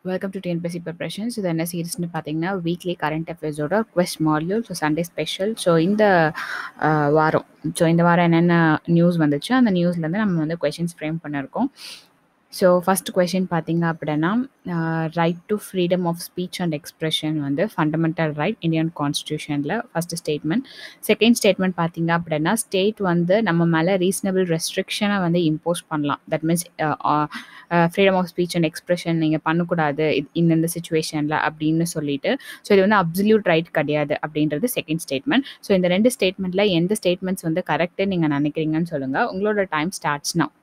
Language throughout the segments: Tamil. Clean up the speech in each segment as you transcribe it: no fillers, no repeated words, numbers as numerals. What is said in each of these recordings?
Welcome to TNPSC preparation. So இது என்ன சீரிஸ்னு பார்த்தீங்கன்னா வீக்லி கரண்ட் அஃபேர்ஸோட quest module. So Sunday special. So வாரம் இந்த வாரம் என்னென்ன நியூஸ் வந்துச்சு அந்த நியூஸ்லேருந்து நம்ம வந்து கொஷின்ஸ் ஃப்ரேம் பண்ணியிருக்கோம். ஸோ ஃபஸ்ட் கொஷின் பார்த்தீங்க அப்படின்னா right to freedom of speech and expression வந்து ஃபண்டமெண்டல் ரைட் இந்தியன் கான்ஸ்டியூஷனில் ஃபஸ்ட்டு ஸ்டேட்மெண்ட். செகண்ட் ஸ்டேட்மெண்ட் பார்த்தீங்க அப்படின்னா ஸ்டேட் வந்து நம்ம மேலே ரீசனபிள் ரெஸ்ட்ரிக்ஷனை வந்து இம்போஸ் பண்ணலாம். That means freedom of speech and expression நீங்கள் பண்ணக்கூடாது இந்த சுச்சுவேஷனில் அப்படின்னு சொல்லிட்டு. ஸோ இது வந்து அப்சல்யூட் ரைட் கிடையாது அப்படின்றது செகண்ட் ஸ்டேட்மெண்ட். ஸோ இந்த ரெண்டு ஸ்டேட்மெண்ட்டில் எந்த ஸ்டேட்மெண்ட்ஸ் வந்து கரெக்டுன்னு நீங்கள் நினைக்கிறீங்கன்னு சொல்லுங்கள். உங்களோட time starts now.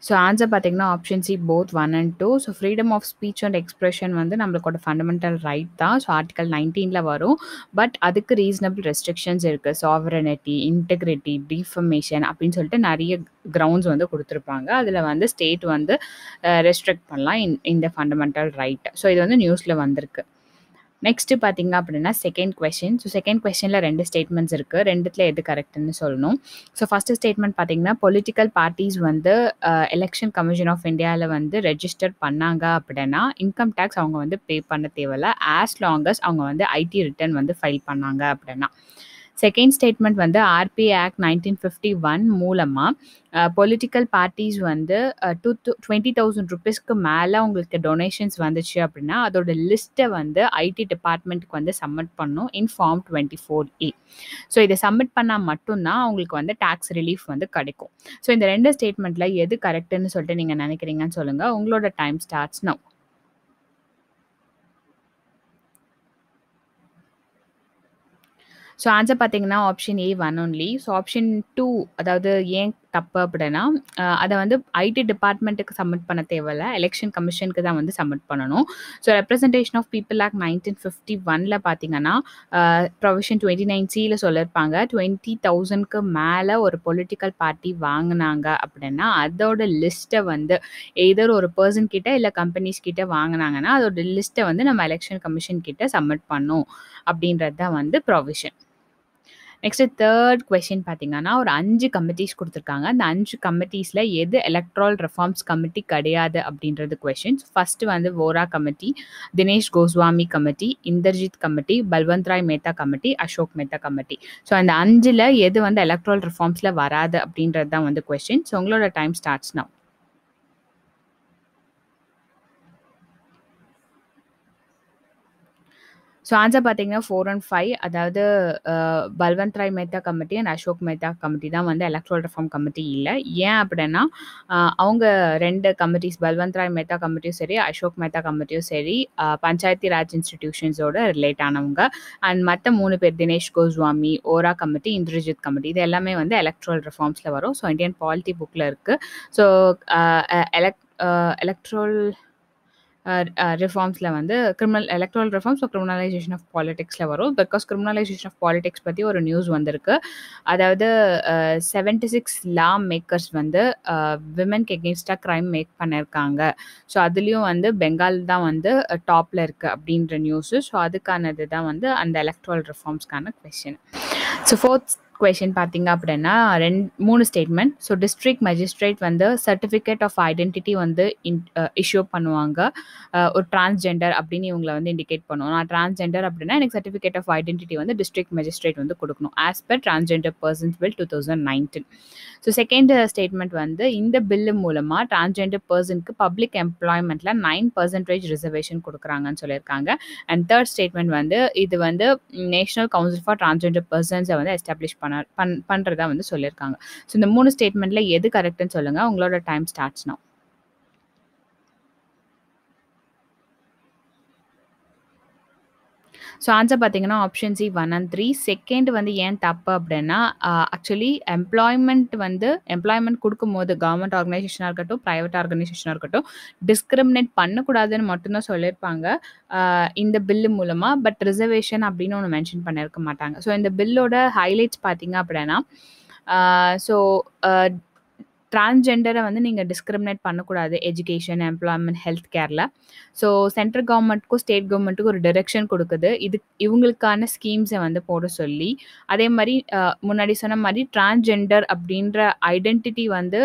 So answer பார்த்தீங்கன்னா option C both 1 and 2. So freedom of speech and expression வந்து நம்மளோட ஃபண்டமெண்டல் ரைட் தான். ஸோ ஆர்டிகல் 19 வரும். பட் அதுக்கு ரீசனபிள் ரெஸ்ட்ரிக்ஷன்ஸ் இருக்குது. சாவரனிட்டி, இன்டெகிரிட்டி, டிஃபர்மேஷன் அப்படின்னு சொல்லிட்டு நிறைய கிரவுண்ட்ஸ் வந்து கொடுத்துருப்பாங்க. அதில் வந்து ஸ்டேட் வந்து ரெஸ்ட்ரிக்ட் பண்ணலாம் இந்த ஃபண்டமெண்டல் ரைட். ஸோ இது வந்து நியூஸில் வந்திருக்கு. நெக்ஸ்ட்டு பார்த்தீங்க அப்படின்னா செகண்ட் கொஷின். ஸோ செகண்ட் கொஷனில் ரெண்டு ஸ்டேட்மெண்ட்ஸ் இருக்குது. ரெண்டுத்தில் எது கரெக்டுன்னு சொல்லணும். ஸோ ஃபஸ்ட்டு ஸ்டேட்மெண்ட் பார்த்தீங்கன்னா பொலிட்டிக்கல் பார்ட்டிஸ் வந்து எலெக்ஷன் கமிஷன் ஆஃப் இந்தியாவில் வந்து ரெஜிஸ்டர் பண்ணாங்க அப்படின்னா இன்கம் டேக்ஸ் அவங்க வந்து பே பண்ண தேவையில்ல ஆஸ் லாங் அஸ் அவங்க வந்து ஐடி ரிட்டர்ன் வந்து ஃபைல் பண்ணாங்க அப்படின்னா. செகண்ட் ஸ்டேட்மெண்ட் வந்து ஆர்பி ஆக்ட் 1951 மூலமாக பொலிட்டிக்கல் பார்ட்டிஸ் வந்து 20,000 rupeesக்கு மேலே உங்களுக்கு டொனேஷன்ஸ் வந்துச்சு அப்படின்னா அதோட லிஸ்ட்டை வந்து ஐடி டிபார்ட்மெண்ட்டுக்கு வந்து சப்மிட் பண்ணும் இன் ஃபார்ம் 24A. ஸோ இதை சப்மிட் பண்ணால் மட்டும்தான் அவங்களுக்கு வந்து டேக்ஸ் ரிலீஃப் வந்து கிடைக்கும். ஸோ இந்த ரெண்டு ஸ்டேட்மெண்ட்டில் எது கரெக்டுன்னு சொல்லிட்டு நீங்கள் நினைக்கிறீங்கன்னு சொல்லுங்கள். உங்களோட time starts now. So answer பார்த்தீங்கன்னா option A 1 only. So option 2 அதாவது ஏன் தப்பு அப்படின்னா அதை வந்து ஐடி டிபார்ட்மெண்ட்டுக்கு சப்மிட் பண்ண தேவையில்ல எலெக்ஷன் கமிஷனுக்கு தான் வந்து சப்மிட் பண்ணணும். So representation of people act 1951 பார்த்தீங்கன்னா ப்ரொவிஷன் 29C சொல்லியிருப்பாங்க 20,000க்கு மேலே ஒரு பொலிட்டிக்கல் பார்ட்டி வாங்கினாங்க அப்படின்னா அதோட லிஸ்ட்டை வந்து எதர் ஒரு பர்சன் கிட்ட இல்லை கம்பெனிஸ் கிட்ட வாங்கினாங்கன்னா அதோட லிஸ்ட்டை வந்து நம்ம எலெக்ஷன் கமிஷன் கிட்ட சப்மிட் பண்ணும் அப்படின்றது தான் வந்து ப்ரொவிஷன். நெக்ஸ்ட்டு தேர்ட் கொஷின் பார்த்தீங்கன்னா ஒரு 5 கமிட்டிஸ் கொடுத்துருக்காங்க. அந்த 5 கமிட்டிஸில் எது எலக்ட்ரல் ரிஃபார்ம்ஸ் கமிட்டி கிடையாது அப்படின்றது கொஷின்ஸ். ஃபஸ்ட்டு வந்து Vohra committee, Dinesh Goswami committee, Inderjit committee, Balwant Rai Mehta committee, Ashok Mehta committee. So அந்த 5ல் எது வந்து எலக்ட்ரல் ரிஃபார்ம்ஸில் வராது அப்படின்றது தான் வந்து கொஷின். ஸோ உங்களோட time starts now. So answer பார்த்தீங்கன்னா 4 and 5 அதாவது Balwant Rai Mehta committee and Ashok Mehta committee தான் வந்து எலக்ட்ரல் ரிஃபார்ம் கமிட்டி இல்லை. ஏன் அப்படின்னா அவங்க ரெண்டு கமிட்டிஸ் பல்வந்த் ராய் மேத்தா கமிட்டியும் சரி அசோக் மேத்தா கமிட்டியும் சரி பஞ்சாயத்தி ராஜ் இன்ஸ்டிடியூஷன்ஸோட ரிலேட் ஆனவங்க. அண்ட் மற்ற 3 பேர் தினேஷ் கோஸ்வாமி, ஓரா கமிட்டி, இந்திரஜித் கமிட்டி இது எல்லாமே வந்து எலக்ட்ரல் ரிஃபார்ம்ஸில் வரும். ஸோ இந்தியன் பாலிட்டி புக்கில் இருக்குது. ஸோ எலக்ட்ரல் ரிஃபார்ம்ஸில் வந்து எலக்ட்ரல் ரிஃபார்ம்ஸ் கிரிமினலைசேஷன் ஆஃப் பாலிடிக்ஸில் வரும். பிகாஸ் கிரிமினலைசேஷன் ஆஃப் பாலிடிக்ஸ் பற்றி ஒரு நியூஸ் வந்திருக்கு. அதாவது 76 லா மேக்கர்ஸ் வந்து விமென்க்கு எகெயின்ஸ்டாக க்ரைம் மேக் பண்ணியிருக்காங்க. ஸோ அதுலேயும் வந்து பெங்கால் தான் வந்து டாப்பில் இருக்குது அப்படின்ற நியூஸு. ஸோ அதுக்கானது தான் வந்து அந்த எலக்ட்ரல் ரிஃபார்ம்ஸ்க்கான கொஸ்டின். ஸோ ஃபோர்த் கொஷின் பார்த்தீங்க அப்படின்னா 3 ஸ்டேட்மெண்ட். ஸோ டிஸ்ட்ரிக்ட் மேஜிஸ்ட்ரேட் வந்து சர்டிஃபிகேட் ஆஃப் ஐடென்டிட்டி வந்து இஷ்யூ பண்ணுவாங்க. ஒரு டிரான்ஸ்ஜெண்டர் அப்படின்னு இவங்களை வந்து இண்டிகேட் பண்ணுவோம். நான் டிரான்ஸ்ஜெண்டர் அப்படின்னா எனக்கு சர்டிஃபிகேட் ஆஃப் ஐடென்டிட்டி வந்து டிஸ்ட்ரிக்ட் மேஜிஸ்ட்ரேட் வந்து கொடுக்கணும் as per transgender persons bill 2019. So second statement வந்து இந்த பில்லு மூலமாக டிரான்ஸ்ஜெண்டர் பர்சனுக்கு பப்ளிக் எம்ப்ளாய்மெண்ட்டில் 9% ரிசர்வேஷன் கொடுக்குறாங்கன்னு சொல்லியிருக்காங்க. அண்ட் தேர்ட் ஸ்டேட்மெண்ட் வந்து இது வந்து நேஷனல் கவுன்சில் ஃபார் டிரான்ஸ்ஜெண்டர் பர்சன்ஸை வந்து எஸ்டாப்ளிஷ் பண்ணுறதா வந்து சொல்லியிருக்காங்க. ஸோ இந்த 3 ஸ்டேட்மெண்ட்டில் எது கரெக்டுன்னு சொல்லுங்கள். உங்களோட time starts now. So answer பார்த்தீங்கன்னா ஆப்ஷன் சி 1 and 3. செகண்ட் வந்து ஏன் தப்பு அப்படின்னா ஆக்சுவலி எம்ப்ளாய்மெண்ட் கொடுக்கும்போது கவர்மெண்ட் ஆர்கனைசேஷனாக இருக்கட்டும் ப்ரைவேட் ஆர்கனைசேஷனாக இருக்கட்டும் டிஸ்கிரிமினேட் பண்ணக்கூடாதுன்னு மட்டும்தான் சொல்லியிருப்பாங்க இந்த பில்லு மூலமாக. பட் ரிசர்வேஷன் அப்படின்னு ஒன்று மென்ஷன் பண்ணியிருக்க மாட்டாங்க. ஸோ இந்த பில்லோட ஹைலைட்ஸ் பார்த்தீங்க அப்படின்னா ஸோ டிரான்ஸ்ஜெண்டரை வந்து நீங்க டிஸ்கிரிமினேட் பண்ணக்கூடாது எஜுகேஷன், எம்ப்ளாய்மெண்ட், ஹெல்த் கேர்ல. ஸோ சென்ட்ரல் கவர்மெண்ட்க்கும், ஸ்டேட் கவர்மெண்ட்டுக்கும் ஒரு டைரக்ஷன் குடுக்குது. இவங்களுக்கான ஸ்கீம்ஸ வந்து போட சொல்லி. அதே மாரி முன்னாடி சொன்ன மாரி டிரான்ஸ்ஜெண்டர் அப்படின்ற ஐடென்டிட்டி வந்து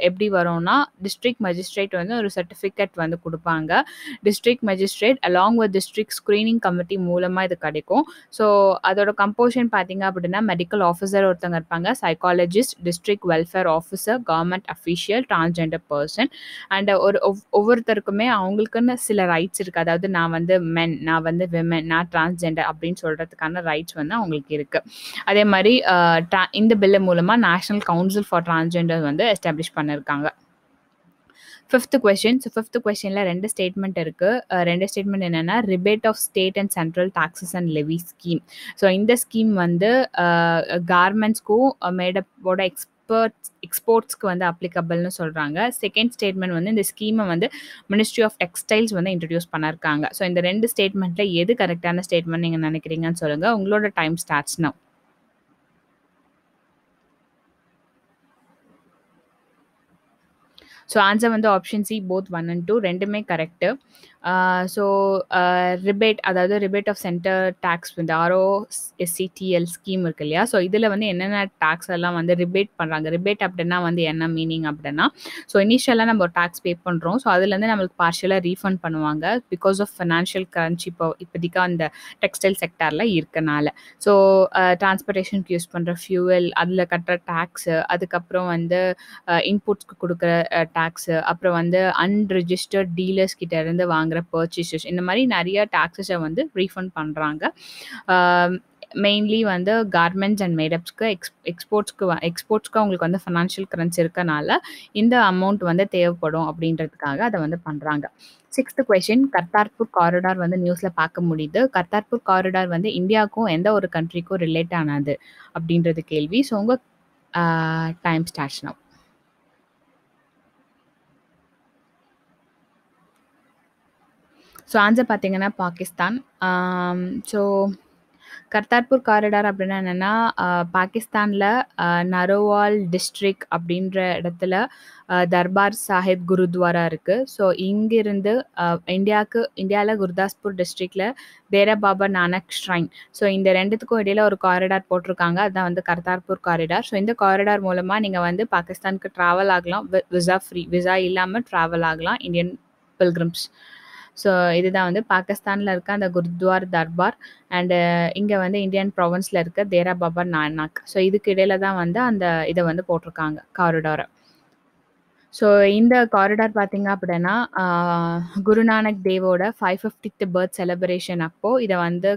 எப்படி வரும்னா, டிஸ்ட்ரிக்ட் மேஜிஸ்ட்ரேட் வந்து ஒரு சர்டிஃபிகேட் வந்து குடுப்பாங்க. District magistrate along with district screening committee மூலமா இது கிடைக்கும். ஸோ அதோட கம்போசிஷன் பார்த்தீங்க அப்படின்னா, மெடிக்கல் ஆஃபீசர் ஒருத்தவங்க இருப்பாங்க, psychologist, district welfare officer, government official, transgender person and ஒவ்வொருத்தருக்குமே அவங்களுக்குன்னு சில ரைட்ஸ் இருக்கு. அதாவது நான் வந்து மென், நான் வந்து விமென், நான் டிரான்ஸ்ஜெண்டர் அப்படின்னு சொல்றதுக்கான ரைட்ஸ் வந்து அவங்களுக்கு இருக்கு. அதே மாரி இந்த பில் மூலமா நேஷனல் கவுன்சில் ஃபார் டிரான்ஸ்ஜெண்டர் வந்து எஸ்டாப்ளிஷ் பண்ணியிருக்காங்க. 5th question. ஸோ 5th கொஸ்டின்ல 2 ஸ்டேட்மெண்ட் இருக்கு. 2 ஸ்டேட்மெண்ட் என்னன்னா, rebate of state and central taxes and levy scheme. So இந்த ஸ்கீம் வந்து கார்மெண்ட்ஸ்க்கும் மேடப்போட எக்ஸ்போர்ட்ஸ்க்கு வந்து அப்ளிகபிள்னு சொல்றாங்க. செகண்ட் ஸ்டேட்மெண்ட் வந்து இந்த ஸ்கீமை வந்து மினிஸ்ட்ரி ஆஃப் டெக்ஸ்டைல்ஸ் வந்து இன்ட்ரடியூஸ் பண்ணிருக்காங்க. ஸோ இந்த 2 ஸ்டேட்மெண்ட்ல எது கரெக்டான ஸ்டேட்மெண்ட் நீங்க நினைக்கிறீங்கன்னு சொல்லுங்க. உங்களோட time starts now. So answer வந்து ஆப்ஷன் சி போத் 1 and 2 ரெண்டுமே கரெக்டு. ஸோ ரிபேட், அதாவது ரிபேட் ஆஃப் சென்டர் டேக்ஸ் வந்து ROSCTL ஸ்கீம் இருக்கு இல்லையா? ஸோ இதில் வந்து என்னென்ன டேக்ஸ் எல்லாம் வந்து ரிபேட் பண்ணுறாங்க. ரிபேட் அப்படின்னா வந்து என்ன மீனிங் அப்படின்னா, ஸோ இனிஷியலாக நம்ம ஒரு டேக்ஸ் பே பண்ணுறோம். ஸோ அதுலேருந்து நம்மளுக்கு பார்ஷியலாக ரீஃபண்ட் பண்ணுவாங்க பிகாஸ் ஆஃப் ஃபினான்ஷியல் கிரன்ச் இப்போதைக்கு அந்த டெக்ஸ்டைல் செக்டாரில் இருக்கனால. ஸோ டிரான்ஸ்போர்ட்டேஷனுக்கு யூஸ் பண்ணுற ஃபியூவல், அதில் கட்டுற டேக்ஸு, அதுக்கப்புறம் வந்து இன்புட்ஸ்க்கு கொடுக்குற டேக்ஸு, அப்புறம் வந்து அன்ரிஜிஸ்டர்ட் டீலர்ஸ் கிட்ட இருந்து வாங்குற பர்ச்சேசஸ், இந்த மாதிரி நிறைய டேக்ஸஸை வந்து ரீஃபண்ட் பண்ணுறாங்க. மெயின்லி வந்து கார்மெண்ட்ஸ் அண்ட் மேடப்ஸ்க்கு எக்ஸ்போர்ட்ஸ்க்கு அவங்களுக்கு வந்து ஃபினான்ஷியல் கிரன்ச் இருக்கனால இந்த அமௌண்ட் வந்து தேவைப்படும் அப்படின்றதுக்காக அதை வந்து பண்ணுறாங்க. 6th question. கர்த்தார்பூர் காரிடார் வந்து நியூஸில் பார்க்க முடியுது. கர்த்தார்பூர் காரிடார் வந்து இந்தியாவுக்கும் எந்த ஒரு கண்ட்ரிக்கும் ரிலேட் ஆனது அப்படின்றது கேள்வி. ஸோ உங்கள் time starts now. So answer பார்த்தீங்கன்னா பாகிஸ்தான். ஸோ கர்த்தார்பூர் காரிடார் அப்படின்னா என்னென்னா, பாகிஸ்தானில் நரோவால் டிஸ்ட்ரிக்ட் அப்படின்ற இடத்துல தர்பார் சாஹிப் குருத்வாரா இருக்குது. ஸோ இங்கிருந்து இந்தியாவில் குர்தாஸ்பூர் டிஸ்ட்ரிக்டில் தேரா பாபா நானக் ஷ்ரைன். ஸோ இந்த ரெண்டுத்துக்கும் இடையில ஒரு காரிடார் போட்டிருக்காங்க. அதுதான் வந்து கர்த்தார்பூர் காரிடார். ஸோ இந்த காரிடார் மூலமாக நீங்கள் வந்து பாகிஸ்தானுக்கு ட்ராவல் ஆகலாம். விசா இல்லாமல் ட்ராவல் ஆகலாம் இந்தியன் பில்கிரிம்ஸ். ஸோ இதுதான் வந்து பாகிஸ்தானில் இருக்க அந்த குருத்வார் தர்பார் அண்டு இங்கே வந்து இந்தியன் ப்ராவின்ஸில் இருக்க தேரா பாபா நானக். ஸோ இதுக்கு இடையில தான் வந்து அந்த இதை வந்து போட்டிருக்காங்க காரிடாரை. ஸோ இந்த காரிடார் பார்த்தீங்க அப்படின்னா, குருநானக் தேவோட 550th பர்த் செலிப்ரேஷன் அப்போது இதை வந்து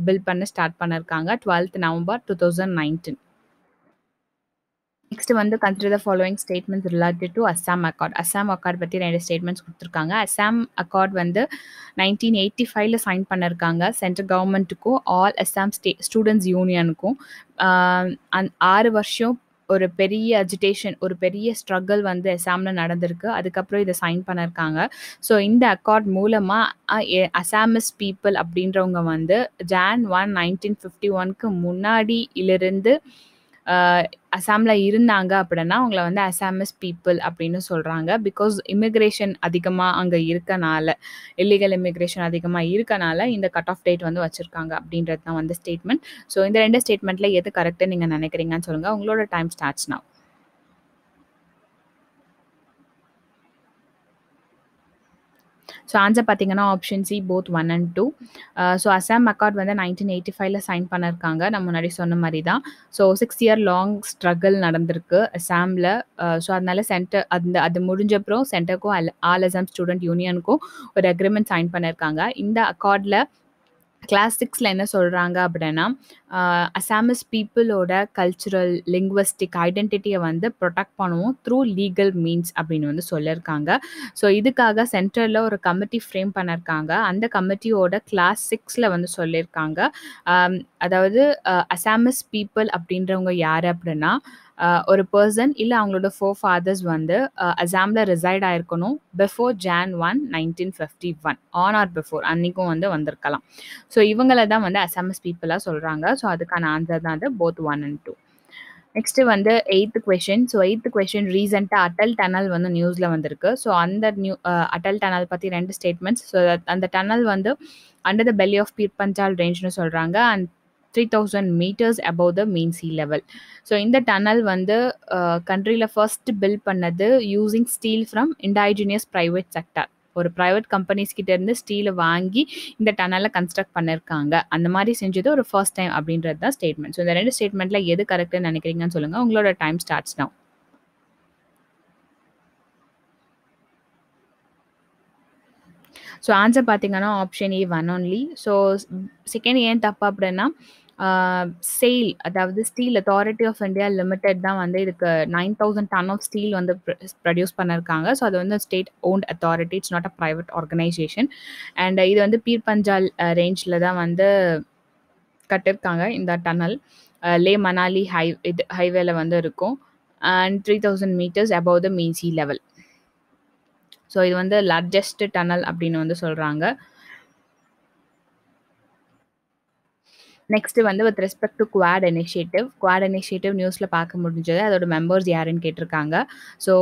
பில்ட் பண்ண ஸ்டார்ட் பண்ணியிருக்காங்க 12th November 2019. நெக்ஸ்ட் வந்து consider the following statements related to Assam accord. Assam accord பற்றி 2 ஸ்டேட்மெண்ட்ஸ் கொடுத்துருக்காங்க. அஸ்ஸாம் அக்கார்ட் வந்து 1985ல் சைன் பண்ணியிருக்காங்க சென்ட்ரல் கவர்மெண்ட்டுக்கும் ஆல் அஸ்ஸாம் ஸ்டூடெண்ட்ஸ் யூனியனுக்கும். 6 வருஷம் ஒரு பெரிய அஜிடேஷன், ஒரு பெரிய ஸ்ட்ரகிள் வந்து அஸ்ஸாமில் நடந்திருக்கு. அதுக்கப்புறம் இதை சைன் பண்ணியிருக்காங்க. ஸோ இந்த அக்கார்ட் மூலமாக அஸ்ஸாமிஸ் பீப்புள் அப்படின்றவங்க வந்து Jan 1, 1951க்கு முன்னாடியிலிருந்து அஸ்ஸாமில் இருந்தாங்க அப்படின்னா அவங்கள வந்து அஸ்ஸாமிஸ் பீப்புள் அப்படின்னு சொல்கிறாங்க. பிகாஸ் இமிக்ரேஷன் அதிகமாக அங்கே இருக்கனால, இல்லீகல் இமிக்ரேஷன் அதிகமாக இருக்கனால இந்த கட் ஆஃப் டேட் வந்து வச்சுருக்காங்க அப்படின்றது தான் வந்து ஸ்டேட்மெண்ட். ஸோ இந்த 2 ஸ்டேட்மெண்ட்டில் எது கரெக்டுன்னு நீங்கள் நினைக்கிறீங்கன்னு சொல்லுங்கள். உங்களோட time starts now. So answer பார்த்தீங்கன்னா option C both 1 and 2. So Assam accord வந்து 1985ல் சைன் பண்ணியிருக்காங்க. நான் முன்னாடி சொன்ன மாதிரி தான். ஸோ 6 year லாங் ஸ்ட்ரகிள் நடந்திருக்கு அஸ்ஸாமில். ஸோ அதனால சென்டர் அது முடிஞ்சப்புறம் சென்டருக்கும் ஆல் அஸ்ஸாம் ஸ்டூடெண்ட் யூனியனுக்கும் ஒரு அக்ரிமெண்ட் சைன் பண்ணியிருக்காங்க. இந்த அக்கார்டில் கிளாஸ் 6ல் என்ன சொல்கிறாங்க அப்படின்னா, அஸ்ஸாமிஸ் பீப்புளோட கல்ச்சுரல் லிங்குவஸ்டிக் ஐடென்டிட்டியை வந்து ப்ரொடெக்ட் பண்ணுவோம் த்ரூ லீகல் மீன்ஸ் அப்படின்னு வந்து சொல்லியிருக்காங்க. ஸோ இதுக்காக சென்டரில் ஒரு கமிட்டி ஃப்ரேம் பண்ணியிருக்காங்க. அந்த கமிட்டியோட கிளாஸ் 6ல் வந்து சொல்லியிருக்காங்க. அதாவது அஸ்ஸாமிஸ் பீப்புள் அப்படின்றவங்க யார் அப்படின்னா, ஒரு பர்சன் இல்லை அவங்களோட 4 fathers வந்து அஸ்ஸாமில் ரிசைட் ஆயிருக்கணும் before Jan 1, 1951 on or before அன்றைக்கும் வந்து வந்திருக்கலாம். ஸோ இவங்களை தான் வந்து அஸ்ஸாமிஸ் பீப்புளாக சொல்கிறாங்க. ஸோ அதுக்கான ஆன்சர் தான் வந்து போத் 1 and 2. நெக்ஸ்ட்டு வந்து 8த் கொஸ்டின். ஸோ 8த் கொஸ்டின் ரீசென்ட்டா அடல் டனல் வந்து நியூஸ்ல வந்திருக்கு. ஸோ அந்த அடல் டனல் பத்தி 2 ஸ்டேட்மெண்ட்ஸ். ஸோ அந்த டனல் வந்து under the belly of Pir Panjal ரேஞ்ச்னு சொல்றாங்க. And 3000 meters above the mean sea level. So இந்த டனல் வந்து கண்ட்ரில ஃபர்ஸ்ட் பில்ட் பண்ணது using steel from indigenous private sector. ஒரு பிரைவேட் கம்பெனிஸ் கிட்ட இருந்து ஸ்டீல வாங்கி இந்த டனல கன்ஸ்ட்ரக்ட் பண்ணியிருக்காங்க. அந்த மாரி செஞ்சது ஒரு ஃபர்ஸ்ட் டைம் அப்படின்றது தான் ஸ்டேட்மெண்ட். ஸோ இந்த 2 ஸ்டேட்மெண்ட்ல எது கரெக்ட்ன்னு நினைக்கிறீங்கன்னு சொல்லுங்க. உங்களோட time starts now. So answer பார்த்தீங்கன்னா option A one only. So second ஏன் தப்பு அப்படின்னா செயில், அதாவது Steel Authority of India Limited தான் வந்து இதுக்கு 9000 டன் ஆஃப் ஸ்டீல் வந்து ப்ரொடியூஸ் பண்ணியிருக்காங்க. ஸோ அது வந்து state owned authority, it's not a private organisation. And இது வந்து பீர் பஞ்சால் ரேஞ்சில் தான் வந்து கட்டியிருக்காங்க இந்த டனல். லே மணாலி ஹைவேல வந்து இருக்கும். And 3000 metres above the mean sea level. So இது வந்து லார்ஜஸ்ட் டனல் அப்படின்னு வந்து சொல்கிறாங்க. நெக்ஸ்ட் வந்து with respect to quad initiative நியூஸில் பார்க்க முடிஞ்சது. அதோட மெம்பர்ஸ் யாருன்னு கேட்டிருக்காங்க. ஸோ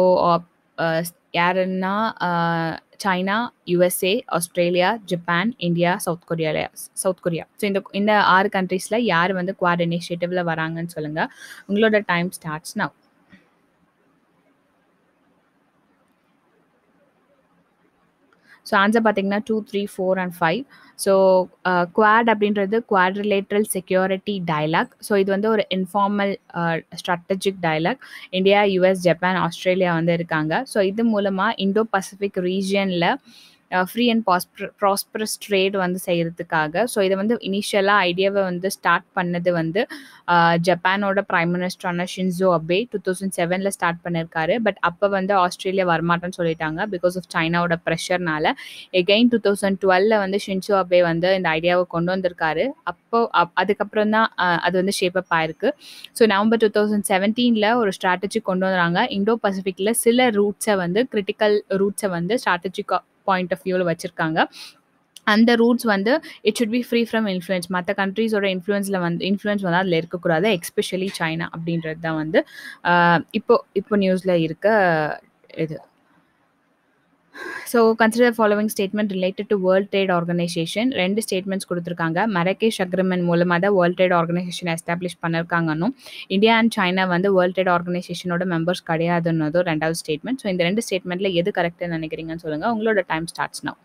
யாருன்னா China, USA, Australia, Japan, India, South Korea. So இந்த 6 கண்ட்ரீஸில் யார் வந்து குவாட் இனிஷியேட்டிவ்ல வராங்கன்னு சொல்லுங்கள். உங்களோட time starts now. So answer பார்த்தீங்கன்னா 2, 3, 4 அண்ட் 5. ஸோ குவாட் அப்படின்றது குவாட்ரிலேட்ரல் செக்யூரிட்டி டயலாக். ஸோ இது வந்து ஒரு informal strategic dialogue. India, US, Japan, Australia வந்து இருக்காங்க. ஸோ இது மூலமாக இண்டோ பசிபிக் ரீஜியனில் ஃப்ரீ அண்ட் ப்ராஸ்பரஸ் ட்ரேட் வந்து செய்கிறதுக்காக. ஸோ இதை வந்து இனிஷியலாக ஐடியாவை வந்து ஸ்டார்ட் பண்ணது வந்து ஜப்பானோட பிரைம் மினிஸ்டரான ஷின்சோ அபே 2007 ஸ்டார்ட் பண்ணியிருக்காரு. பட் அப்போ வந்து ஆஸ்திரேலியா வரமாட்டேன்னு சொல்லிட்டாங்க பிகாஸ் ஆஃப் சைனாவோட ப்ரெஷர்னால. எகெயின் 2012 வந்து ஷின்சோ அபே வந்து இந்த ஐடியாவை கொண்டு வந்திருக்காரு. அதுக்கப்புறம் தான் அது வந்து ஷேப் அப் ஆயிருக்கு. ஸோ நவம்பர் 2017 ஒரு ஸ்ட்ராட்டஜி கொண்டு வந்தாங்க. இண்டோ பசிபிக்கில் சில ரூட்ஸை வந்து கிரிட்டிக்கல் ரூட்ஸை வந்து ஸ்ட்ராட்டஜிக் பாயிண்ட் ஆஃப் வியூவில் வச்சுருக்காங்க. அந்த ரூட்ஸ் வந்து it should be free from influence. மற்ற கண்ட்ரீஸோட இன்ஃப்ளூயன்ஸ் வந்து அதில் இருக்கக்கூடாது, எக்ஸ்பெஷலி சைனா அப்படின்றது தான் வந்து இப்போ நியூஸில் இருக்க இது. So consider following statement related to World Trade Organisation. 2 statements கொடுத்துருக்காங்க. மரகேஷ் அக்ரிமெண்ட் மூலமாக தான் வேர்ல்ட் ட்ரேட் ஆர்கனைசேஷன் எஸ்டாப்ளிஷ் பண்ணியிருக்காங்கன்னும், இந்தியா அண்ட் சைனா வந்து வேர்ல்ட் ட்ரேட் ஆர்கனைசேஷனோட மெம்பர்ஸ் கிடையாதுன்னதும் 2வது ஸ்டேட்மெண்ட். ஸோ இந்த 2 ஸ்டேட்மெண்ட்டில் எது கரெக்டுன்னு நினைக்கிறீங்கன்னு சொல்லுங்கள். உங்களோட time starts now.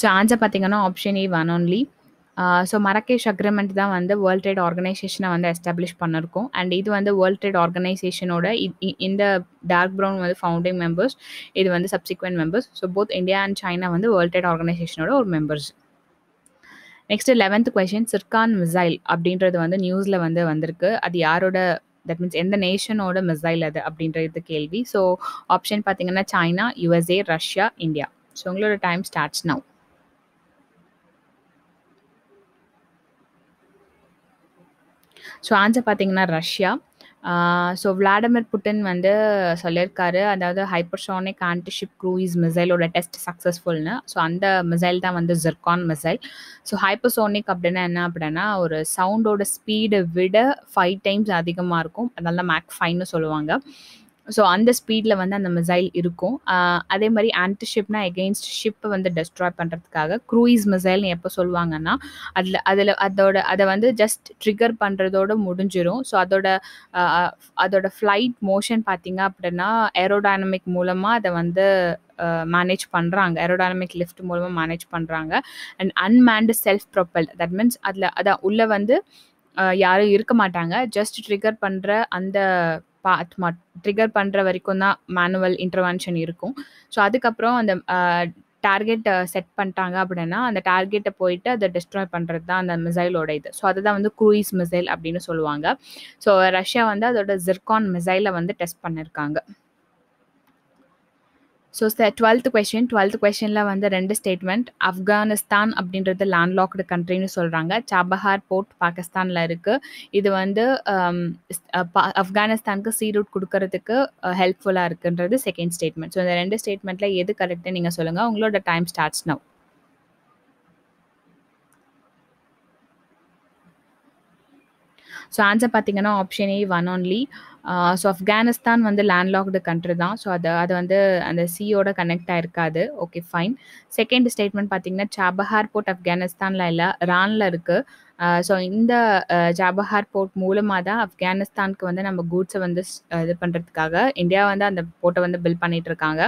So answer பார்த்தீங்கன்னா option A one only. So Marrakesh agreement தான் வந்து வேர்ல்ட் ட்ரேட் ஆர்கனைசேஷனை வந்து எஸ்டாப்ளிஷ் பண்ணிருக்கோம். அண்ட் இது வந்து வேர்ல்ட் ட்ரேட் ஆர்கனைசேஷனோட இந்த டார்க் ப்ரௌன் வந்து ஃபவுண்டிங் மெம்பர்ஸ், இது வந்து subsequent members. So both India and China வந்து வேர்ல்ட் ட்ரேட் ஆர்கனைசேஷனோட ஒரு members. Next 11th question, zircon missile அப்படின்றது வந்து நியூஸில் வந்து வந்திருக்கு. அது யாரோட, தட் மீன்ஸ் எந்த நேஷனோட மிசைல் அது அப்படின்றது கேள்வி. ஸோ ஆப்ஷன் பார்த்தீங்கன்னா China, USA, Russia, India. So உங்களோட time starts now. So answer பார்த்தீங்கன்னா ரஷ்யா. ஸோ விளாடிமிர் புட்டின் வந்து சொல்லியிருக்காரு, அதாவது ஹைப்பர்சானிக் ஆன்டிஷிப் க்ரூயிஸ் மிசைலோட டெஸ்ட் சக்ஸஸ்ஃபுல்னு. ஸோ அந்த மிசைல் தான் வந்து ஜிர்கான் மிசைல். ஸோ ஹைப்பர்சோனிக் அப்படின்னா என்ன அப்படின்னா, ஒரு சவுண்டோட ஸ்பீடை விட 5 டைம்ஸ் அதிகமாக இருக்கும். அதனால மேக் 5ன்னு சொல்லுவாங்க. ஸோ அந்த ஸ்பீடில் வந்து அந்த மிசைல் இருக்கும். அதே மாதிரி ஆன்டிஷிப்னா எகெயின்ஸ்ட் ஷிப்பை வந்து டெஸ்ட்ராய் பண்ணுறதுக்காக. க்ரூயிஸ் மிசைல்னு எப்போ சொல்லுவாங்கன்னா, அதை வந்து ஜஸ்ட் ட்ரிகர் பண்ணுறதோட முடிஞ்சிடும். ஸோ அதோட ஃப்ளைட் மோஷன் பார்த்தீங்க அப்படின்னா ஏரோடைனமிக் மூலமாக அதை வந்து மேனேஜ் பண்ணுறாங்க. ஏரோடைனமிக் லிஃப்ட் மூலமாக மேனேஜ் பண்ணுறாங்க. And unmanned self propelled, that means அதான் உள்ளே வந்து யாரும் இருக்க மாட்டாங்க. ஜஸ்ட் ட்ரிகர் பண்ணுற அந்த பாத் ட்ரிகர் பண்ணுற வரைக்கும் தான் மேனுவல் இன்டர்வென்ஷன் இருக்கும். ஸோ அதுக்கப்புறம் அந்த டார்கெட் செட் பண்ணிட்டாங்க அப்படின்னா அந்த டார்கெட்டை போயிட்டு அதை டெஸ்ட்ராய் பண்ணுறது தான் அந்த மிசைலோட இது. ஸோ அதுதான் வந்து க்ரூயிஸ் மிசைல் அப்படின்னு சொல்லுவாங்க. ஸோ ரஷ்யா வந்து அதோட ஜிர்கான் மிசைலை வந்து டெஸ்ட் பண்ணியிருக்காங்க. ஸோ 12th கொஸ்டினில் வந்து 2 ஸ்டேட்மெண்ட். ஆப்கானிஸ்தான் அப்படின்றது லேண்ட்லாக்டு கண்ட்ரின்னு சொல்கிறாங்க. சாபஹார் போர்ட் பாகிஸ்தானில் இருக்குது. இது வந்து ஆப்கானிஸ்தானுக்கு சீ ரூட் கொடுக்கறதுக்கு ஹெல்ப்ஃபுல்லாக இருக்குன்றது செகண்ட் ஸ்டேட்மெண்ட். ஸோ இந்த 2 ஸ்டேட்மெண்ட்டில் எது கரெக்டுன்னு நீங்கள் சொல்லுங்கள். உங்களோட time starts now. So answer பார்த்தீங்கன்னா option A one only. So Afghanistan வந்து லேண்ட்லாக்டு கண்ட்ரி தான். ஸோ அது வந்து அந்த சீயோட கனெக்ட் ஆயிருக்காது. Okay fine. செகண்ட் ஸ்டேட்மெண்ட் பார்த்தீங்கன்னா சாபஹார் போர்ட் ஆப்கானிஸ்தானில் இல்லை, இரானில் இருக்குது. ஸோ இந்த சாபஹார் போர்ட் மூலமாக தான் ஆப்கானிஸ்தானுக்கு வந்து நம்ம கூட்ஸை வந்து இது பண்ணுறதுக்காக இந்தியா வந்து அந்த போர்ட்டை வந்து பில்ட் பண்ணிட்டு இருக்காங்க.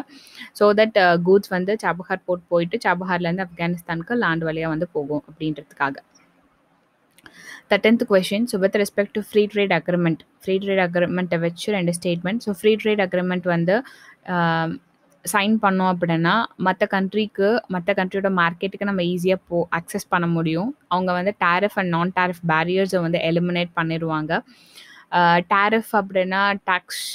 ஸோ தட் கூட்ஸ் வந்து சாபஹார் போர்ட் போயிட்டு சாபஹார்லேருந்து ஆப்கானிஸ்தானுக்கு லேண்ட் வழியாக வந்து போகும் அப்படின்றதுக்காக. The 10th question. So with respect to free trade agreement வச்சு 2 statement. So free trade agreement வந்து சைன் பண்ணோம் அப்படின்னா மற்ற கண்ட்ரியோட மார்க்கெட்டுக்கு நம்ம ஈஸியாக அக்சஸ் பண்ண முடியும். அவங்க வந்து டேரிஃப் அண்ட் நான் டேரிஃப் பேரியர்ஸை வந்து எலிமினேட் பண்ணிடுவாங்க. டேரிஃப் அப்படின்னா டேக்ஸ்,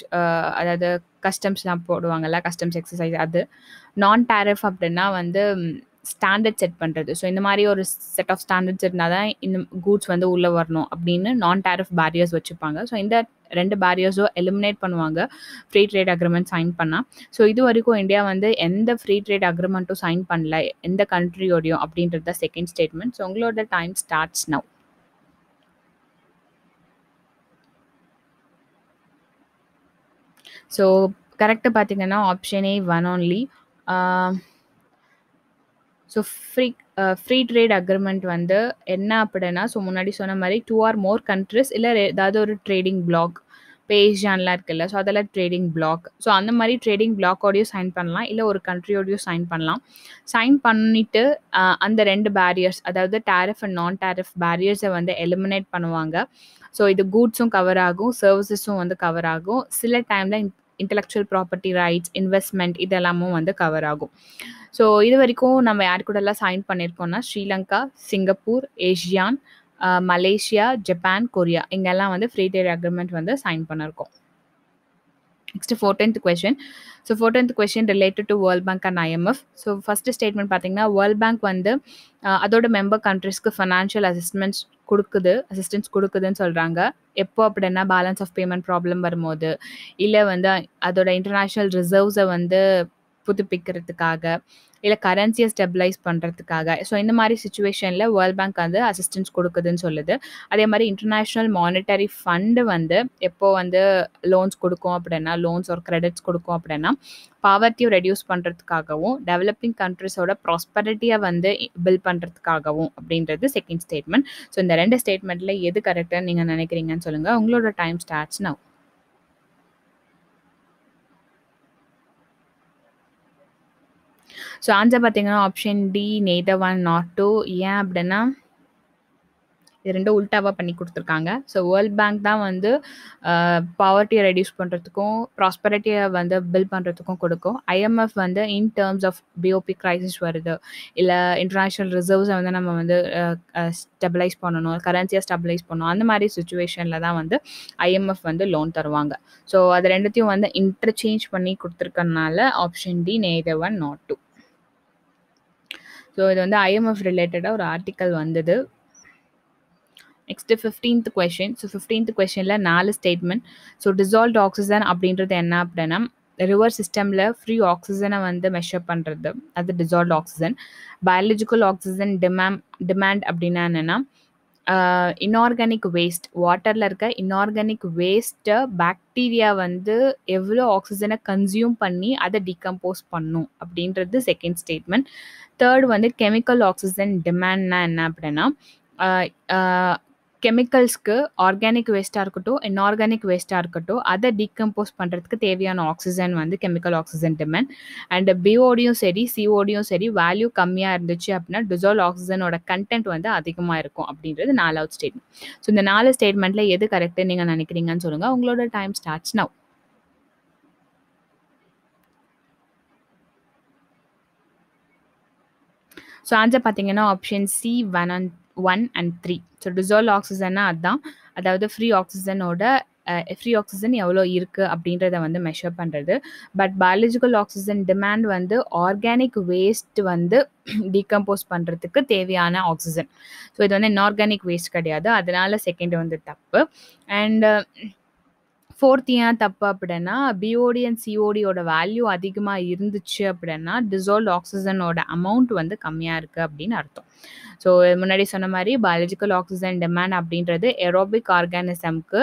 அதாவது கஸ்டம்ஸ்லாம் போடுவாங்கல்ல, கஸ்டம்ஸ் எக்ஸசைஸ் அது. நான் டேரிஃப் அப்படின்னா வந்து ஸ்டாண்டர்ட் செட் பண்ணுறது. ஸோ இந்த மாதிரி ஒரு செட் ஆஃப் ஸ்டாண்டர்ட்ஸ் இருந்தால் தான் இந்த கூட்ஸ் வந்து உள்ளே வரணும் அப்படின்னு நான் டேரிஃப் பேரியர்ஸ் வச்சுப்பாங்க. ஸோ இந்த 2 பேரியர்ஸும் எலிமினேட் பண்ணுவாங்க ஃப்ரீ ட்ரேட் அக்ரிமெண்ட் சைன் பண்ணால். ஸோ இது வரைக்கும் இந்தியா வந்து எந்த ஃப்ரீ ட்ரேட் அக்ரிமெண்ட்டும் சைன் பண்ணல எந்த கண்ட்ரியோடையும் அப்படின்றது தான் செகண்ட் ஸ்டேட்மெண்ட். ஸோ உங்களோட டைம் ஸ்டார்ட்ஸ் நவ். ஸோ கரெக்டாக பார்த்தீங்கன்னா option A one only. So free trade agreement வந்து என்ன அப்படின்னா, ஸோ முன்னாடி சொன்ன மாதிரி 2 ஆர் மோர் கண்ட்ரிஸ் இல்லை ஏதாவது ஒரு ட்ரேடிங் பிளாக், இப்போ ஏஷியான்லாம் இருக்குல்ல, ஸோ அதெல்லாம் ட்ரேடிங் பிளாக். ஸோ அந்த மாதிரி ட்ரேடிங் பிளாக்கோடையும் சைன் பண்ணலாம், இல்லை ஒரு கண்ட்ரியோடையும் சைன் பண்ணலாம். சைன் பண்ணிவிட்டு அந்த 2 பேரியர்ஸ், அதாவது டேரிஃப் அண்ட் நான் டேரிஃப் பேரியர்ஸை வந்து எலிமினேட் பண்ணுவாங்க. ஸோ இது கூட்ஸும் கவர் ஆகும், சர்வீசஸும் வந்து கவர் ஆகும். சில டைமில் இன்டெலெக்சுவல் ப்ராப்பர்ட்டி ரைட்ஸ், இன்வெஸ்ட்மெண்ட் இதெல்லாமும் வந்து கவர் ஆகும். ஸோ இது வரைக்கும் நம்ம யார் கூடலாம் சைன் பண்ணியிருக்கோம்னா Sri Lanka, Singapore, ASEAN, Malaysia, Japan, Korea இங்கெல்லாம் வந்து ஃப்ரீ ட்ரேட் அக்ரிமெண்ட் வந்து சைன் பண்ணியிருக்கோம். Next 14th question. So 14th question related to World Bank and IMF. So first statement பார்த்தீங்கன்னா வேர்ல்ட் பேங்க் வந்து அதோட மெம்பர் கண்ட்ரிஸ்க்கு ஃபினான்ஷியல் அசிஸ்டன்ஸ் கொடுக்குதுன்னு சொல்கிறாங்க. எப்போ அப்படின்னா பேலன்ஸ் ஆஃப் பேமெண்ட் ப்ராப்ளம் வரும்போது, இல்லை வந்து அதோட இன்டர்நேஷ்னல் ரிசர்வ்ஸை வந்து புதுப்பிக்கிறதுக்காக, இல்லை கரன்சியை ஸ்டெபிலைஸ் பண்ணுறதுக்காக. ஸோ இந்த மாதிரி சுச்சுவேஷனில் வேர்ல்ட் பேங்க் வந்து அசிஸ்டன்ஸ் கொடுக்குதுன்னு சொல்லுது. அதே மாதிரி இன்டர்நேஷ்னல் மானிட்டரி ஃபண்டு வந்து எப்போ வந்து லோன்ஸ் கொடுக்கும் அப்படின்னா, லோன்ஸ் ஒரு கிரெடிட்ஸ் கொடுக்கும் அப்படின்னா பாவர்ட்டியை ரெடியூஸ் பண்ணுறதுக்காகவும் டெவலப்பிங் கண்ட்ரிஸோட ப்ராஸ்பரிட்டியை வந்து பில்ட் பண்ணுறதுக்காகவும் அப்படின்றது செகண்ட் ஸ்டேட்மெண்ட். ஸோ இந்த 2 ஸ்டேட்மெண்ட்டில் எது கரெக்டாக நீங்கள் நினைக்கிறீங்கன்னு சொல்லுங்கள். உங்களோட time starts now. So answer பார்த்தீங்கன்னா option D neither one not two. ஏன் அப்படின்னா இது 2 உல்டாவாக பண்ணி கொடுத்துருக்காங்க. ஸோ வேர்ல்ட் பேங்க் தான் வந்து பாவர்ட்டியை ரெடியூஸ் பண்ணுறதுக்கும் ப்ராஸ்பரிட்டியை வந்து பில்ட் பண்ணுறதுக்கும் கொடுக்கும். IMF வந்து in terms of BOP crisis வருது, இல்லை இன்டர்நேஷ்னல் ரிசர்வ்ஸை வந்து நம்ம வந்து ஸ்டெபிலைஸ் பண்ணணும், கரன்சியை ஸ்டெபிலைஸ் பண்ணணும், அந்த மாதிரி சுச்சுவேஷனில் தான் வந்து IMF வந்து லோன் தருவாங்க. ஸோ அது 2த்தையும் வந்து இன்டர்சேஞ்ச் பண்ணி கொடுத்துருக்கனால option D neither one not two. So இது வந்து IMF ரிலேட்டடாக ஒரு ஆர்டிக்கல் வந்தது. Next 15th question. So 15th கொஸ்டினில் 4 ஸ்டேட்மெண்ட். ஸோ டிசால்வ்ட் ஆக்சிஜன் அப்படின்றது என்ன அப்படின்னா, ரிவர் சிஸ்டமில் ஃப்ரீ ஆக்சிஜனை வந்து மெஷர் பண்ணுறது, அது dissolved oxygen. Biological oxygen demand அப்படின்னா என்னென்னா, இன்ஆர்கானிக் வேஸ்ட், வாட்டரில் இருக்க இன்ஆர்கானிக் வேஸ்ட்டை பாக்டீரியா வந்து எவ்வளோ ஆக்சிஜனை கன்சியூம் பண்ணி அதை டீகம்போஸ் பண்ணும் அப்படின்றது செகண்ட் ஸ்டேட்மெண்ட். தேர்ட் வந்து கெமிக்கல் ஆக்சிஜன் டிமாண்ட்னா என்ன அப்படின்னா, கெமிக்கல்ஸ்க்கு ஆர்கானிக் வேஸ்ட்டாக இருக்கட்டும், இன்ஆர்கானிக் வேஸ்ட்டாக இருக்கட்டும், அதை டீகம்போஸ் பண்ணுறதுக்கு தேவையான ஆக்சிஜன் வந்து கெமிக்கல் ஆக்சிஜன் டிமாண்ட். அண்ட் பிஓடியும் சரி சிஓடியும் சரி வேல்யூ கம்மியாக இருந்துச்சு அப்படின்னா டிசால்வ் ஆக்சிஜனோட கண்டென்ட் வந்து அதிகமாக இருக்கும் அப்படின்றது 4வது ஸ்டேட்மெண்ட். ஸோ இந்த 4 ஸ்டேட்மெண்ட்டில் எது கரெக்டு நீங்கள் நினைக்கிறீங்கன்னு சொல்லுங்கள். உங்களோட time starts now. So answer பார்த்தீங்கன்னா option C 1 and 3. So dissolve ஆக்சிஜன்னா அதுதான், அதாவது ஃப்ரீ ஆக்சிஜன் எவ்வளோ இருக்குது அப்படின்றத வந்து மெஷர் பண்ணுறது. பட் பயாலஜிக்கல் ஆக்சிஜன் டிமாண்ட் வந்து ஆர்கானிக் வேஸ்ட் வந்து டீகம்போஸ் பண்ணுறதுக்கு தேவையான ஆக்சிஜன். ஸோ இது வந்து இன்ஆர்கானிக் வேஸ்ட் கிடையாது, அதனால செகண்ட் வந்து தப்பு. அண்ட் ஃபோர்த் ஏன் தப்பு அப்படின்னா, பிஓடி அண்ட் சிஓடியோட வேல்யூ அதிகமாக இருந்துச்சு அப்படின்னா டிசால்வ் ஆக்சிஜனோட அமௌண்ட் வந்து கம்மியாக இருக்குது அப்படின்னு அர்த்தம். ஸோ முன்னாடி சொன்ன மாதிரி பயாலஜிக்கல் ஆக்சிஜன் டிமாண்ட் அப்படின்றது ஏரோபிக் ஆர்கானிசம்க்கு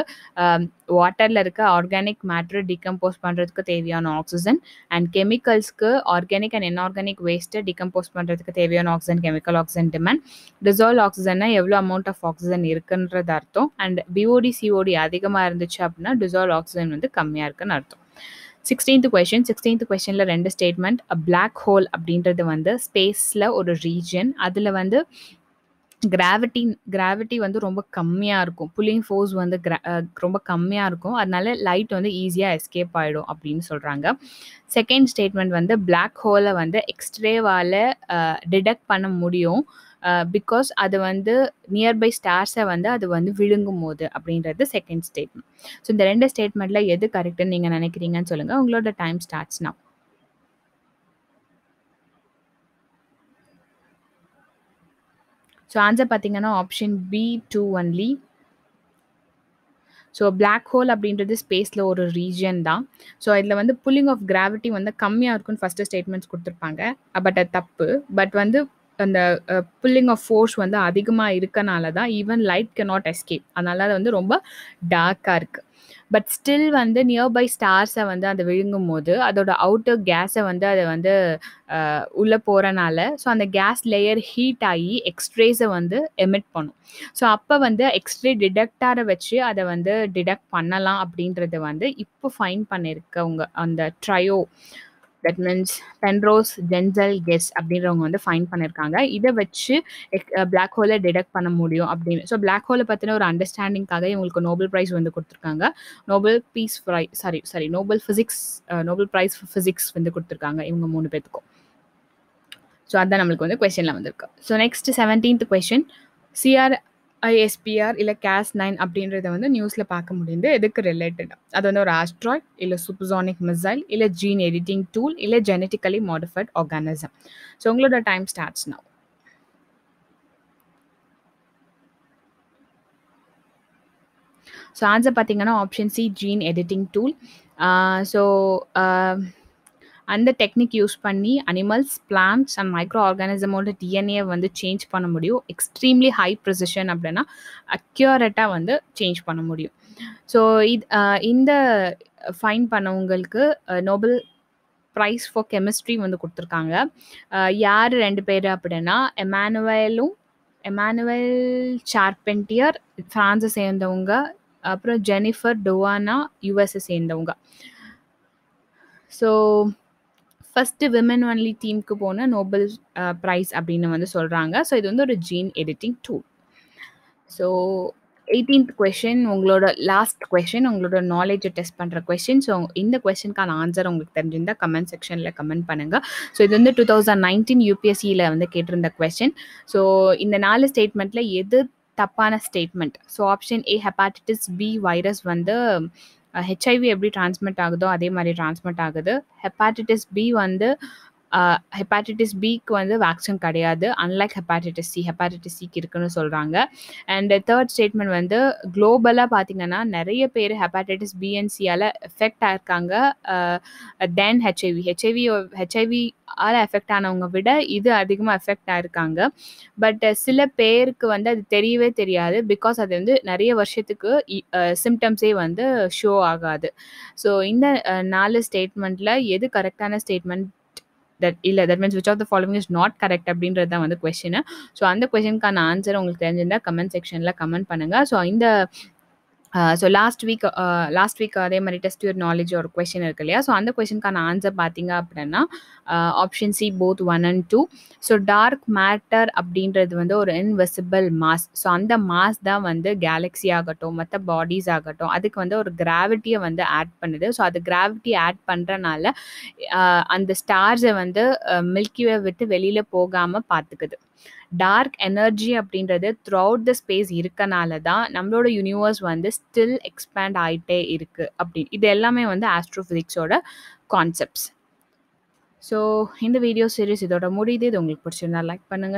வாட்டரில் இருக்க ஆர்கானிக் மேட்டர் டிகம்போஸ் பண்ணுறதுக்கு தேவையான ஆக்சிஜன் அண்ட் கெமிக்கல்ஸ்க்கு ஆர்கானிக் அண்ட் இன்ஆர்கானிக் வேஸ்ட்டை டிகம்போஸ் பண்ணுறதுக்கு தேவையான oxygen chemical oxygen demand. Dissolve ஆக்சிஜன்னா எவ்வளோ அமௌண்ட் ஆஃப் ஆக்சிஜன் இருக்குன்றது அர்த்தம். அண்ட் பிஓடி சிஓடி அதிகமாக இருந்துச்சு அப்படின்னா டிசால்வ் ஆக்சிஜன் வந்து கம்மியாக இருக்குன்னு அர்த்தம். 16th கொஸ்டினில் 2 ஸ்டேட்மெண்ட். பிளாக் ஹோல் அப்படின்றது வந்து ஸ்பேஸில் ஒரு ரீஜன், அதில் வந்து கிராவிட்டி வந்து ரொம்ப கம்மியாக இருக்கும், புல்லிங் ஃபோர்ஸ் வந்து ரொம்ப கம்மியாக இருக்கும், அதனால லைட் வந்து ஈஸியாக எஸ்கேப் ஆகிடும் அப்படின்னு சொல்கிறாங்க. செகண்ட் ஸ்டேட்மெண்ட் வந்து பிளாக் ஹோலை வந்து எக்ஸ்ரேவால் டிடெக்ட் பண்ண முடியும் பிகாஸ் அது வந்து நியர்பை ஸ்டார்ஸை வந்து அது வந்து விழுங்கும் போது அப்படின்றது செகண்ட் ஸ்டேட்மெண்ட். ஸோ இந்த 2 ஸ்டேட்மெண்ட்டில் எது கரெக்டுன்னு நீங்கள் நினைக்கிறீங்கன்னு சொல்லுங்கள். உங்களோட time starts now. So answer பார்த்தீங்கன்னா option B2 only. So black hole அப்படின்றது ஸ்பேஸில் ஒரு ரீஜன் தான். ஸோ இதில் வந்து புல்லிங் ஆஃப் கிராவிட்டி வந்து கம்மியாக இருக்குன்னு ஃபஸ்ட்டு ஸ்டேட்மெண்ட்ஸ் கொடுத்துருப்பாங்க, பட் அது தப்பு. பட் வந்து அந்த புல்லிங் ஆஃப் ஃபோர்ஸ் வந்து அதிகமாக இருக்கனால தான் ஈவன் லைட் கேனாட் எஸ்கேப், அதனால அது வந்து ரொம்ப டார்க்காக இருக்குது. பட் ஸ்டில் வந்து நியர்பை ஸ்டார்ஸை வந்து அதை விழுங்கும் போது அதோட அவுட்டர் கேஸை வந்து அதை வந்து உள்ளே போகிறனால ஸோ அந்த கேஸ் லேயர் ஹீட் ஆகி எக்ஸ்ரேஸை வந்து எமிட் பண்ணும். ஸோ அப்போ வந்து எக்ஸ்ரே டிடெக்டாரை வச்சு அதை வந்து டிடெக்ட் பண்ணலாம் அப்படின்றது வந்து இப்போ ஃபைன் பண்ணியிருக்கவங்க அந்த trio, that means Penrose, Genzel, Ghez அப்படின்றவங்க வந்து ஃபைன் பண்ணியிருக்காங்க. இதை வச்சு பிளாக் ஹோலை டிடெக்ட் பண்ண முடியும் அப்படின்னு. ஸோ பிளாக் ஹோலை பற்றின ஒரு அண்டர்ஸ்டாண்டிங்காக இவங்களுக்கு நோபல் ப்ரைஸ் வந்து கொடுத்துருக்காங்க. நோபல் ப்ரைஸ் ஃபார் ஃபிசிக்ஸ் வந்து கொடுத்துருக்காங்க இவங்க 3 பேத்துக்கும். ஸோ அதுதான் நம்மளுக்கு வந்து கொஸ்டினில் வந்திருக்கு. So next 17th question. CRISPR இல்லை Cas9 அப்படின்றத வந்து நியூஸில் பார்க்க முடியுது. எதுக்கு ரிலேட்டடாக? அது வந்து ஒரு ஆஸ்ட்ராய்ட் இல்லை சூப்பர்சானிக் மிசைல் இல்லை ஜீன் எடிட்டிங் டூல் இல்லை ஜெனட்டிக்கலி மாடிஃபைட் ஆர்கானிசம். ஸோ உங்களோட time starts now. So answer பார்த்தீங்கன்னா option C gene editing tool. So அந்த டெக்னிக் யூஸ் பண்ணி அனிமல்ஸ், பிளான்ட்ஸ் அண்ட் மைக்ரோ ஆர்கானிசமோட டிஎன்ஏ வந்து சேஞ்ச் பண்ண முடியும். எக்ஸ்ட்ரீம்லி ஹை ப்ரிசிஷன் அப்படின்னா அக்யூரேட்டாக வந்து சேஞ்ச் பண்ண முடியும். ஸோ இந்த ஃபைன் பண்ணவங்களுக்கு நோபல் ப்ரைஸ் ஃபார் கெமிஸ்ட்ரி வந்து கொடுத்துருக்காங்க. யார் 2 பேர் அப்படின்னா எமானுவேல் சார்பென்டியர் ஃப்ரான்ஸை சேர்ந்தவங்க, அப்புறம் ஜெனிஃபர் டோவானா யுஎஸ்ஐ சேர்ந்தவங்க. ஸோ ஃபஸ்ட்டு விமன் ஒன்லி டீமுக்கு போன நோபல் ப்ரைஸ் அப்படின்னு வந்து சொல்கிறாங்க. ஸோ இது வந்து ஒரு gene editing tool. So 18th question உங்களோட லாஸ்ட் கொஸ்டின், உங்களோட நாலேஜை டெஸ்ட் பண்ணுற கொஸ்டின். ஸோ இந்த கொஸ்டினுக்கான ஆன்சர் உங்களுக்கு தெரிஞ்சிருந்தால் கமெண்ட் செக்ஷனில் கமெண்ட் பண்ணுங்கள். ஸோ இது வந்து 2019 UPSCயில் வந்து கேட்டிருந்த கொஸ்டின். ஸோ இந்த 4 ஸ்டேட்மெண்ட்டில் எது தப்பான statement? So option A hepatitis B virus வந்து ஹெச்ஐவி எப்படி டிரான்ஸ்மிட் ஆகுதோ அதே மாதிரி டிரான்ஸ்மிட் ஆகுது. ஹெப்பாட்டிட்டிஸ் B வந்து ஹெப்பாட்டிட்டிஸ் பிக்கு வந்து வேக்சின் கிடையாது, அன்லைக் ஹெப்பாட்டிட்டிஸ் சிக்கு இருக்குன்னு சொல்கிறாங்க. அண்ட் தேர்ட் ஸ்டேட்மெண்ட் வந்து குளோபலாக பார்த்திங்கன்னா நிறைய பேர் ஹெப்பாட்டிட்டிஸ் B and Cயால் எஃபெக்ட் ஆயிருக்காங்க தென் ஹெச்ஐவியால் எஃபெக்ட் ஆனவங்க விட இது அதிகமாக எஃபெக்ட் ஆயிருக்காங்க. பட் சில பேருக்கு வந்து அது தெரியவே தெரியாது, பிகாஸ் அது வந்து நிறைய வருஷத்துக்கு சிம்டம்ஸே வந்து ஷோ ஆகாது. ஸோ இந்த 4 ஸ்டேட்மெண்ட்டில் எது கரெக்டான statement that means which of the following is not correct அப்படின்றது தான் வந்து கொஸ்டின். ஸோ அந்த கொஸ்டினுக்கான ஆன்சர் உங்களுக்கு தெரிஞ்சிருந்தால் கமெண்ட் செக்ஷனில் கமெண்ட் பண்ணுங்கள். ஸோ இந்த ஸோ லாஸ்ட் வீக் அதே மாதிரி டெஸ்ட் யுவர் நாலேஜ் ஒரு கொஸ்டின் இருக்கு இல்லையா? ஸோ அந்த கொஸ்டினுக்கான ஆன்சர் பார்த்தீங்க அப்படின்னா option C both 1 and 2. So dark matter அப்படின்றது வந்து ஒரு இன்விசிபிள் மாஸ். ஸோ அந்த மாஸ் தான் வந்து கேலக்ஸி ஆகட்டும் மற்ற பாடிஸ் ஆகட்டும் அதுக்கு வந்து ஒரு கிராவிட்டியை வந்து ஆட் பண்ணுது. ஸோ அது கிராவிட்டி ஆட் பண்ணுறனால அந்த ஸ்டார்ஸை வந்து மில்கிவே விட்டு வெளியில் போகாமல் பார்த்துக்குது. டார்க் எனர்ஜி அப்படின்றது த்ரூ அவுட் த ஸ்பேஸ் இருக்கனால தான் நம்மளோட யூனிவர்ஸ் வந்து ஸ்டில் எக்ஸ்பேண்ட் ஆகிட்டே இருக்குது. அப்படி இது எல்லாமே வந்து ஆஸ்ட்ரோஃபிசிக்ஸோட கான்செப்ட்ஸ். ஸோ இந்த வீடியோ சீரிஸ் இதோட முடியுது. இது உங்களுக்கு பிடிச்சிருந்தா லைக் பண்ணுங்கள்.